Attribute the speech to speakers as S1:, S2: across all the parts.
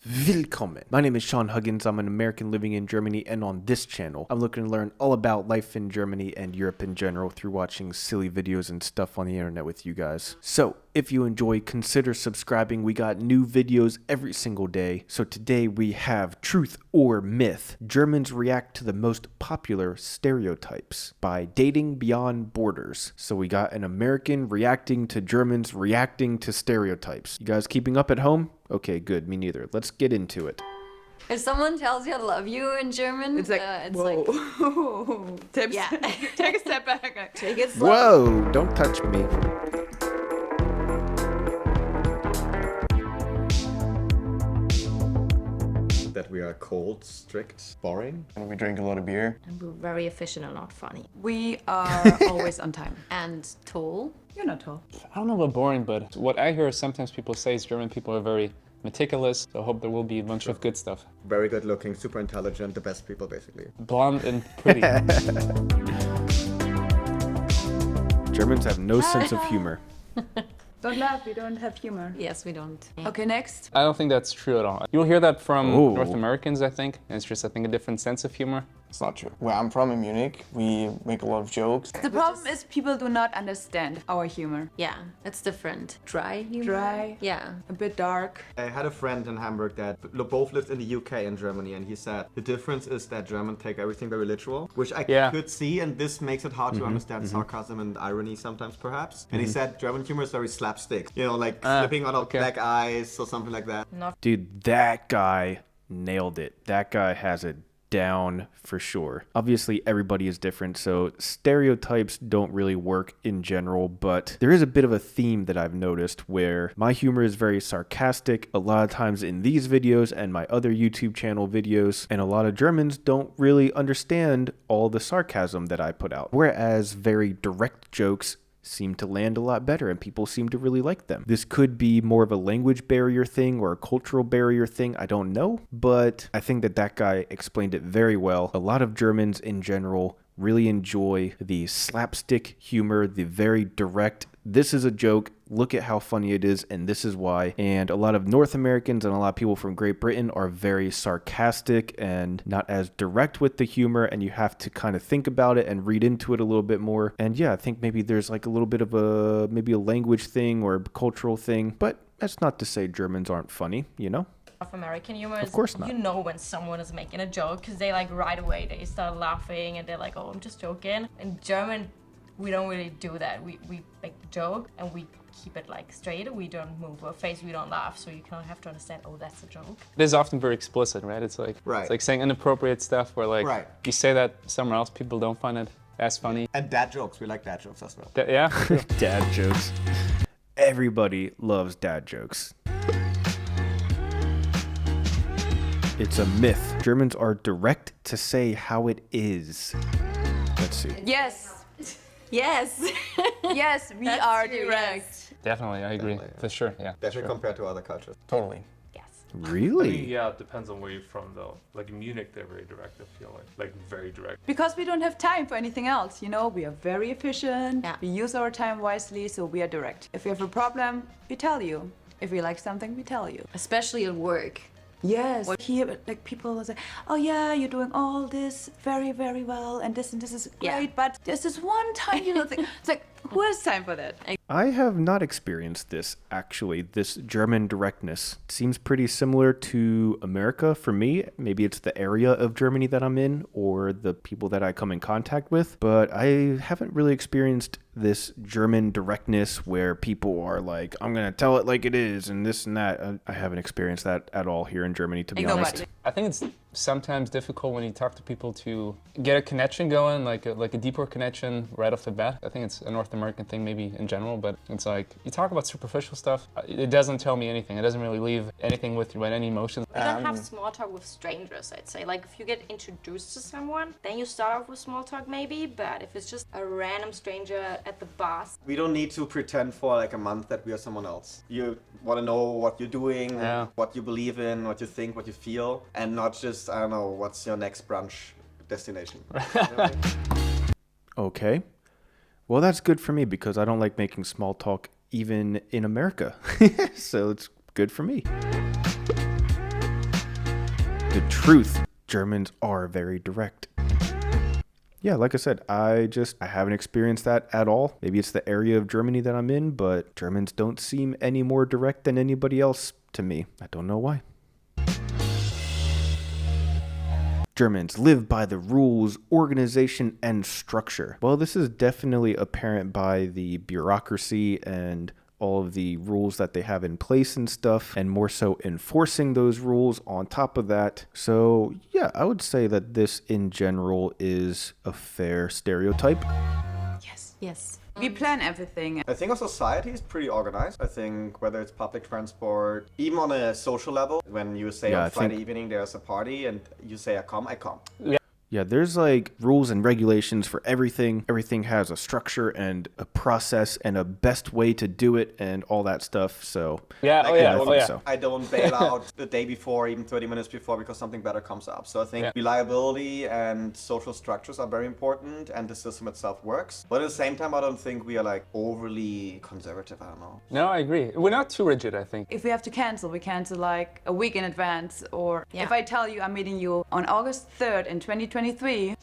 S1: Willkommen. My name is Sean Huggins. I'm an American living in Germany, and on this channel, I'm looking to learn all about life in Germany and Europe in general through watching silly videos and stuff on the internet with you guys. So, if you enjoy, consider subscribing. We got new videos every single day. So today we have Truth or Myth. Germans react to the most popular stereotypes by dating beyond borders. So we got an American reacting to Germans reacting to stereotypes. You guys keeping up at home? Okay, good. Me neither. Let's get into it.
S2: If someone tells you I love you in German,
S3: it's like, whoa. Tips.
S2: Yeah.
S3: Take a step back.
S2: Take it slow.
S1: Whoa, don't touch me.
S4: That we are cold, strict, boring.
S5: And we drink a lot of beer.
S2: And we're very efficient and not funny.
S3: We are always on time.
S2: And tall.
S3: You're not tall.
S6: I don't know about boring, but what I hear sometimes people say is German people are very meticulous, so I hope there will be a bunch of good stuff.
S4: Very good looking, super intelligent, the best people basically.
S6: Blonde and pretty.
S1: Germans have no sense of humor.
S3: Don't laugh, we don't have humor.
S2: Yes, we don't.
S3: Okay, next.
S6: I don't think that's true at all. You'll hear that from
S1: Oh.
S6: North Americans, I think, and it's just, I think, a different sense of humor.
S5: It's not true. Where I'm from in Munich, we make a lot of jokes.
S3: The problem is people do not understand our humor.
S2: Yeah, it's different. Dry humor?
S3: Dry.
S2: Yeah.
S3: A bit dark.
S4: I had a friend in Hamburg that both lived in the UK and Germany, and he said the difference is that Germans take everything very literal, which I could see, and this makes it hard to understand sarcasm and irony sometimes, perhaps. And he said German humor is very slapstick, you know, like flipping out of black eyes or something like that.
S1: Dude, that guy nailed it. That guy has it down for sure. Obviously, everybody is different, so stereotypes don't really work in general, but there is a bit of a theme that I've noticed where my humor is very sarcastic a lot of times in these videos and my other YouTube channel videos, and a lot of Germans don't really understand all the sarcasm that I put out, whereas very direct jokes seem to land a lot better and people seem to really like them. This could be more of a language barrier thing or a cultural barrier thing, I don't know, but I think that that guy explained it very well. A lot of Germans in general really enjoy the slapstick humor, the very direct, this is a joke, look at how funny it is, and this is why. And a lot of North Americans and a lot of people from Great Britain are very sarcastic and not as direct with the humor, and you have to kind of think about it and read into it a little bit more. And yeah, I think maybe there's like a little bit of a language thing or a cultural thing, but that's not to say Germans aren't funny, you know?
S7: Of American humor is,
S1: of course not.
S7: You know when someone is making a joke because they like right away they start laughing and they're like, oh, I'm just joking. In German, we don't really do that. We make the joke and we keep it like straight. We don't move our face, we don't laugh, so you kind of have to understand, oh, that's a joke.
S6: It is often very explicit, right? It's like it's like saying inappropriate stuff where like you say that somewhere else, people don't find it as funny.
S4: And dad jokes, we like dad jokes as well.
S6: Yeah?
S1: Dad jokes. Everybody loves dad jokes. It's a myth. Germans are direct to say how it is. Let's see.
S3: Yes.
S2: Yes.
S3: Yes, we are direct.
S6: Definitely, I agree. For sure, yeah.
S4: Definitely compared to other cultures.
S5: Totally.
S7: Yes.
S1: Really?
S8: I mean, yeah, it depends on where you're from though. Like in Munich, they're very direct, I feel like very direct.
S3: Because we don't have time for anything else, you know, we are very efficient,
S2: Yeah.
S3: we use our time wisely, so we are direct. If we have a problem, we tell you. If we like something, we tell you.
S2: Especially at work.
S3: Yes. Here, like people say, oh yeah, you're doing all this very, very well, and this is great,
S2: Yeah.
S3: but there's this one tiny little thing. It's like, who has time for that?
S1: I have not experienced this, actually. This German directness seems pretty similar to America for me. Maybe it's the area of Germany that I'm in or the people that I come in contact with, but I haven't really experienced this German directness where people are like, I'm going to tell it like it is and this and that. I haven't experienced that at all here in Germany, to be honest.
S6: I think it's sometimes difficult when you talk to people to get a connection going, like a deeper connection right off the bat. I think it's a North American thing maybe in general, but it's like you talk about superficial stuff, it doesn't tell me anything. It doesn't really leave anything with you, any emotions.
S7: You don't have small talk with strangers, I'd say. Like if you get introduced to someone, then you start off with small talk maybe, but if it's just a random stranger at the bus.
S4: We don't need to pretend for like a month that we are someone else. You want to know what you're doing, what you believe in, what you think, what you feel, and not just, I don't know, what's your next brunch destination.
S1: Okay. Well, that's good for me because I don't like making small talk even in America. So it's good for me. The truth, Germans are very direct. Yeah, like I said, I haven't experienced that at all. Maybe it's the area of Germany that I'm in, but Germans don't seem any more direct than anybody else to me. I don't know why. Germans live by the rules, organization, and structure. Well, this is definitely apparent by the bureaucracy and all of the rules that they have in place and stuff, and more so enforcing those rules on top of that. So yeah, I would say that this in general is a fair stereotype.
S3: Yes.
S2: Yes.
S3: We plan everything.
S4: I think our society is pretty organized. I think whether it's public transport, even on a social level, when you say on Friday evening there's a party and you say I come.
S1: Yeah, there's like rules and regulations for everything. Everything has a structure and a process and a best way to do it and all that stuff. So
S4: I don't bail out the day before, even 30 minutes before, because something better comes up. So I think reliability and social structures are very important, and the system itself works. But at the same time, I don't think we are like overly conservative. I don't know.
S6: No, I agree. We're not too rigid, I think.
S3: If we have to cancel, we cancel like a week in advance. Or if I tell you I'm meeting you on August 3rd in 2023,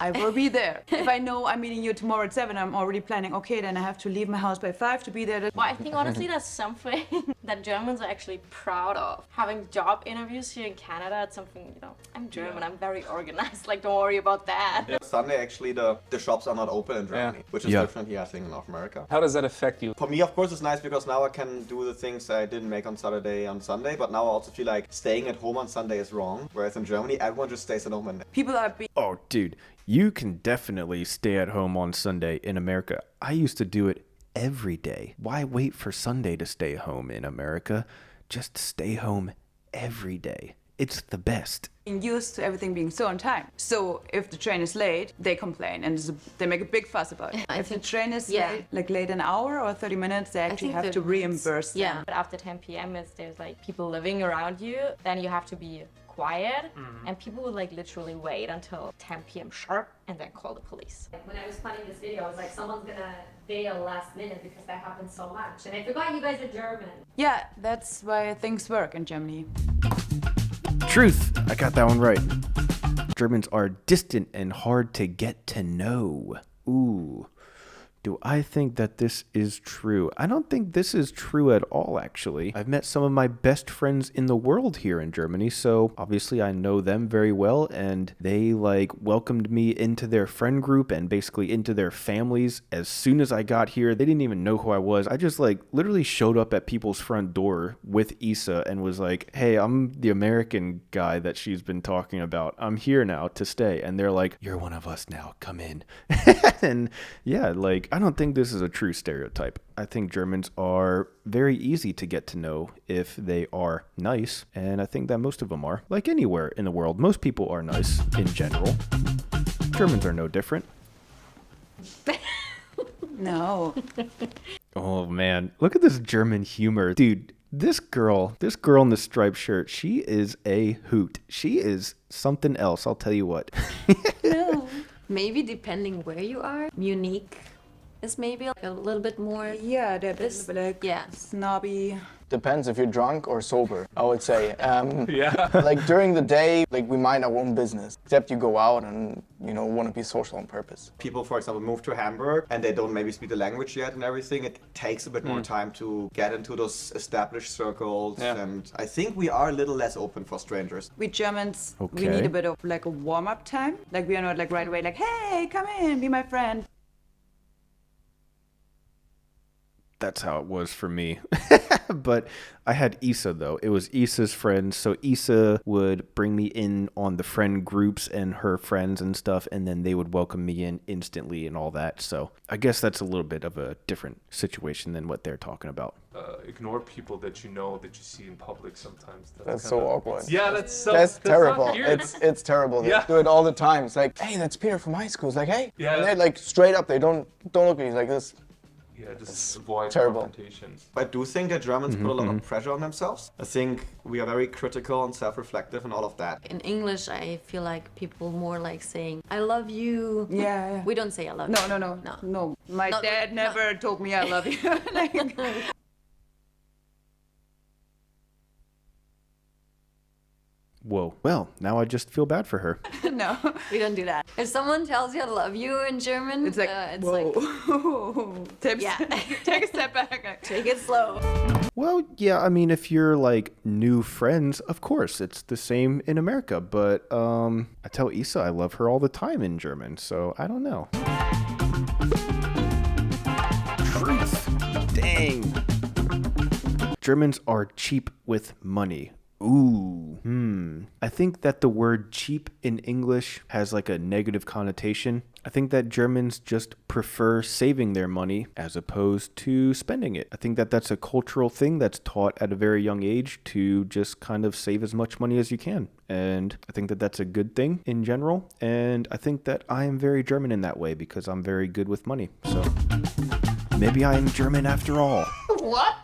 S3: I will be there. If I know I'm meeting you tomorrow at 7, I'm already planning, okay, then I have to leave my house by 5 to be there.
S7: Well, I think honestly that's something that Germans are actually proud of. Having job interviews here in Canada, it's something, you know, I'm German, I'm very organized, like don't worry about that.
S4: Yeah. Sunday actually the shops are not open in Germany, which is different here I think in North America.
S6: How does that affect you?
S4: For me, of course, it's nice because now I can do the things I didn't make on Saturday on Sunday, but now I also feel like staying at home on Sunday is wrong, whereas in Germany everyone just stays at home and
S3: people are
S1: oh, dude, you can definitely stay at home on Sunday in America. I used to do it every day. Why wait for Sunday to stay home in America? Just stay home every day. It's the best.
S3: used to everything being so on time. So if the train is late, they complain and they make a big fuss about it. If the train is late an hour or 30 minutes, they actually have to reimburse them.
S7: Yeah, but after 10 p.m. there's like people living around you, then you have to be quiet, and people would like literally wait until 10 p.m. sharp and then call the police.
S2: When I was planning this video, I was like, someone's gonna bail last minute because that happens so much. And I forgot you guys are German.
S3: Yeah, that's why things work in Germany.
S1: Truth, I got that one right. Germans are distant and hard to get to know. Ooh. Do I think that this is true? I don't think this is true at all, actually. I've met some of my best friends in the world here in Germany, so obviously I know them very well, and they welcomed me into their friend group and basically into their families as soon as I got here. They didn't even know who I was. I just literally showed up at people's front door with Isa and was like, hey, I'm the American guy that she's been talking about. I'm here now to stay. And they're like, you're one of us now, come in. And yeah, I don't think this is a true stereotype. I think Germans are very easy to get to know if they are nice, and I think that most of them are. Like anywhere in the world, most people are nice in general. Germans are no different.
S3: No.
S1: Oh man, look at this German humor. Dude, this girl in the striped shirt, she is a hoot. She is something else, I'll tell you what.
S2: No. Maybe depending where you are, Munich is maybe a little bit more.
S3: Yeah, they're snobby.
S5: Depends if you're drunk or sober, I would say. During the day, we mind our own business, except you go out and, want to be social on purpose.
S4: People, for example, move to Hamburg and they don't maybe speak the language yet and everything. It takes a bit more time to get into those established circles. Yeah. And I think we are a little less open for strangers.
S3: We Germans, we need a bit of a warm-up time. We are not right away hey, come in, be my friend.
S1: That's how it was for me. But I had Isa, though. It was Isa's friend. So Isa would bring me in on the friend groups and her friends and stuff, and then they would welcome me in instantly and all that. So I guess that's a little bit of a different situation than what they're talking about.
S8: Ignore people that you know that you see in public sometimes.
S5: That's so awkward.
S8: Yeah,
S5: that's terrible. It's terrible. They do it all the time. It's hey, that's Peter from high school. It's hey. Yeah. And they're straight up. They don't look at you like this.
S8: Yeah, just avoid
S5: terrible.
S8: confrontation.
S4: I do think that Germans put a lot of pressure on themselves. I think we are very critical and self-reflective and all of that.
S2: In English, I feel like people more saying, I love you.
S3: Yeah.
S2: We don't say I love you.
S3: No. My dad never told me I love you.
S1: Whoa. Well, now I just feel bad for her.
S3: No,
S2: We don't do that. If someone tells you I love you in German,
S3: it's like, whoa. Tips.
S2: Yeah.
S3: Take a step back.
S2: Take it slow.
S1: Well, yeah, I mean, if you're like new friends, of course, it's the same in America. But I tell Isa I love her all the time in German, so I don't know. Truth. Dang. Germans are cheap with money. Ooh. I think that the word cheap in English has like a negative connotation. I think that Germans just prefer saving their money as opposed to spending it. I think that that's a cultural thing that's taught at a very young age to just kind of save as much money as you can. And I think that that's a good thing in general. And I think that I am very German in that way because I'm very good with money. So maybe I am German after all.
S2: What?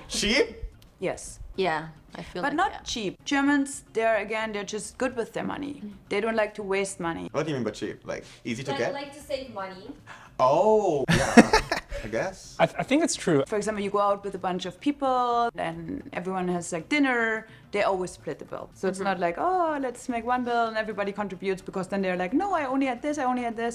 S4: Cheap?
S3: Yes.
S2: Yeah, I feel
S3: But
S2: like
S3: not
S2: that.
S3: cheap. Germans, they're just good with their money. They don't like to waste money.
S4: What do you mean by cheap? Like, easy to get?
S2: like to save money.
S4: Oh, yeah. I guess.
S6: I think it's true.
S3: For example, you go out with a bunch of people and everyone has like dinner, they always split the bill. So it's not like, oh, let's make one bill and everybody contributes, because then they're like, no, I only had this.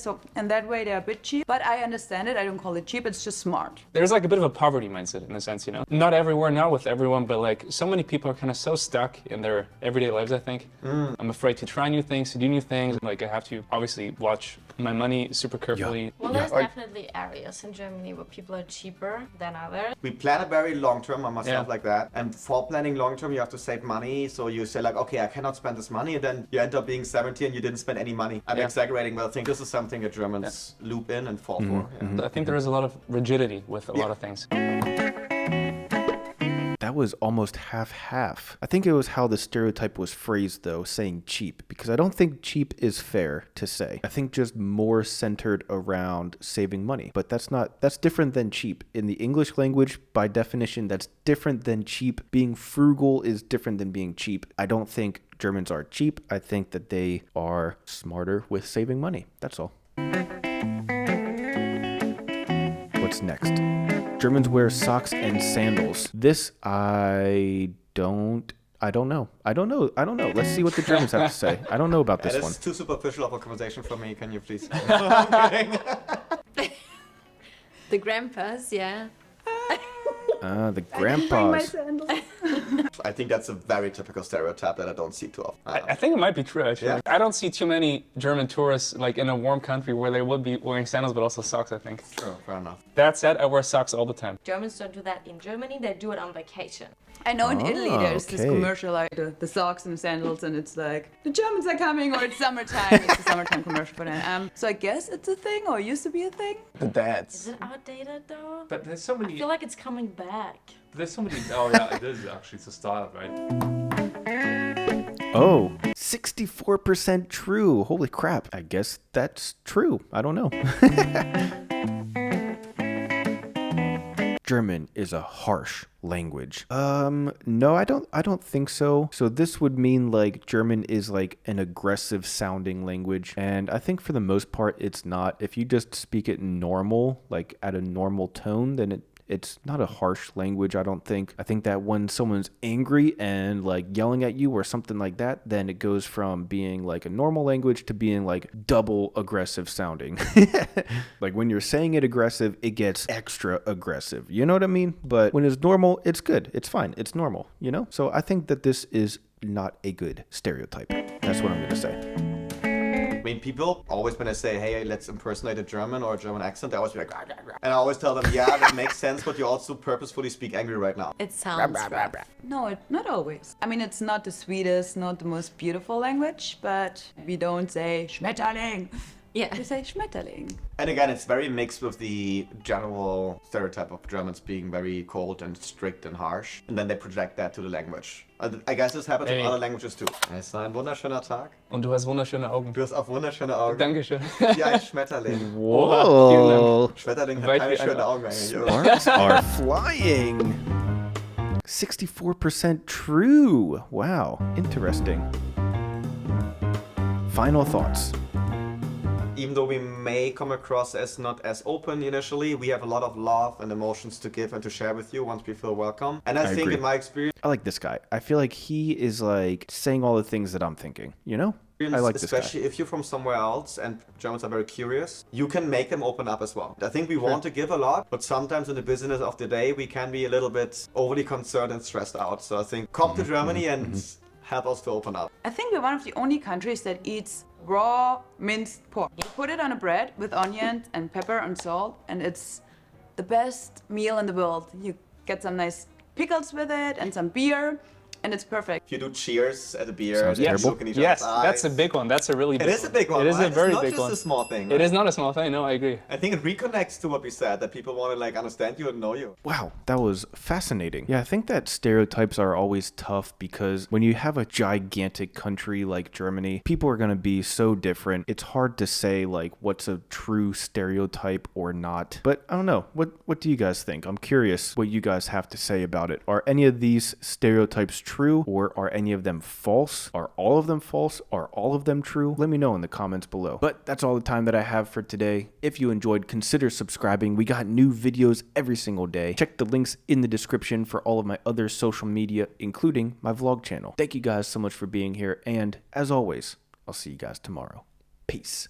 S3: So in that way, they're a bit cheap. But I understand it. I don't call it cheap. It's just smart.
S6: There's like a bit of a poverty mindset in a sense, you know? Not everywhere, not with everyone, but like so many people are kind of so stuck in their everyday lives, I think. I'm afraid to try new things, to do new things. Like I have to obviously watch my money super carefully.
S7: Well, there's definitely areas in Germany where people are cheaper than others.
S4: We plan it very long term on myself
S6: Yeah.
S4: like that. And for planning long term, you have to save money. So you say like, okay, I cannot spend this money. And then you end up being 70 and you didn't spend any money. I'm exaggerating, but I think this is something that Germans loop in and fall for. Yeah.
S6: I think there is a lot of rigidity with a lot of things.
S1: That was almost half-half. I think it was how the stereotype was phrased, though, saying cheap, because I don't think cheap is fair to say. I think just more centered around saving money, but that's different than cheap. In the English language, by definition, that's different than cheap. Being frugal is different than being cheap. I don't think Germans are cheap. I think that they are smarter with saving money. That's all. What's next? Germans wear socks and sandals. This I don't know. Let's see what the Germans have to say. I don't know about this
S4: That
S1: one.
S4: is too superficial of a conversation for me. Can you please?
S2: The grandpas, yeah.
S1: The grandpas.
S4: I think that's a very typical stereotype that I don't see too often.
S6: I think it might be true, actually.
S4: Yeah.
S6: I don't see too many German tourists like in a warm country where they would be wearing sandals, but also socks, I think.
S4: True, fair enough.
S6: That said, I wear socks all the time.
S7: Germans don't do that in Germany, they do it on vacation.
S3: I know in Italy there's this
S1: okay.
S3: commercial like the socks and the sandals, and it's like the Germans are coming, or it's summertime. It's a summertime commercial for that. So I guess it's a thing, or it used to be a thing.
S5: The dads.
S7: Is it outdated though?
S8: But there's so
S7: I
S8: many.
S7: feel like it's coming back.
S8: There's so many. Oh yeah, it is actually. It's a style, right?
S1: Oh, 64% true. Holy crap. I guess that's true. I don't know. German is a harsh language. No, I don't think so. So this would mean like German is like an aggressive sounding language. And I think for the most part, it's not. If you just speak it normal, like at a normal tone, then it's not a harsh language, I don't think. I think that when someone's angry and like yelling at you or something like that, then it goes from being like a normal language to being like double aggressive sounding. Like when you're saying it aggressive, it gets extra aggressive. You know what I mean? But when it's normal, it's good. It's fine. It's normal, you know? So I think that this is not a good stereotype. That's what I'm going to say.
S4: I mean, people always, when I say, hey, let's impersonate a German or a German accent, they always be like, rah, rah, rah. And I always tell them, yeah, that makes sense, but you also purposefully speak angry right now.
S2: It sounds rough.
S3: No, not always. I mean, it's not the sweetest, not the most beautiful language, but we don't say Schmetterling.
S2: Yeah.
S3: We say Schmetterling.
S4: And again, it's very mixed with the general stereotype of Germans being very cold and strict and harsh. And then they project that to the language. I guess this happens in other languages too. Es war ein wunderschöner Tag.
S6: Und du hast wunderschöne Augen.
S4: Du hast auch wunderschöne Augen.
S6: Dankeschön.
S4: Wie ein Schmetterling.
S1: Whoa.
S4: Schmetterling hat
S6: Weit
S4: keine
S6: wie ein-
S4: schönen Augen eigentlich.
S1: Sparks are flying. 64% true. Wow. Interesting. Final thoughts.
S4: even though we may come across as not as open initially, we have a lot of love and emotions to give and to share with you once we feel welcome. And I think
S1: agree.
S4: in my experience,
S1: I like this guy. I feel like he is like saying all the things that I'm thinking, you know? I like this guy.
S4: especially if you're from somewhere else and Germans are very curious, you can make them open up as well. I think we want to give a lot, but sometimes in the business of the day, we can be a little bit overly concerned and stressed out. So I think come to Germany and help us to open up.
S3: I think we're one of the only countries that eats raw minced pork. You put it on a bread with onions and pepper and salt, and it's the best meal in the world. You get some nice pickles with it and some beer, and it's perfect.
S4: You do cheers at a beer.
S1: Sounds
S4: and you
S1: terrible.
S4: look in each
S6: Yes,
S4: other's
S6: that's a
S4: eyes.
S6: big one. That's a really big one.
S4: It is a big one.
S6: It is
S4: right?
S6: a very
S4: it's not
S6: big
S4: just
S6: one.
S4: a small thing.
S6: It
S4: right?
S6: is not a small thing. No, I agree.
S4: I think it reconnects to what we said, that people want to like understand you and know you.
S1: Wow, that was fascinating. Yeah, I think that stereotypes are always tough because when you have a gigantic country like Germany, people are going to be so different. It's hard to say like what's a true stereotype or not. But I don't know. What do you guys think? I'm curious what you guys have to say about it. Are any of these stereotypes true, or are any of them false? Are all of them false? Are all of them true? Let me know in the comments below. But that's all the time that I have for today. If you enjoyed, consider subscribing. We got new videos every single day. Check the links in the description for all of my other social media, including my vlog channel. Thank you guys so much for being here, and as always, I'll see you guys tomorrow. Peace.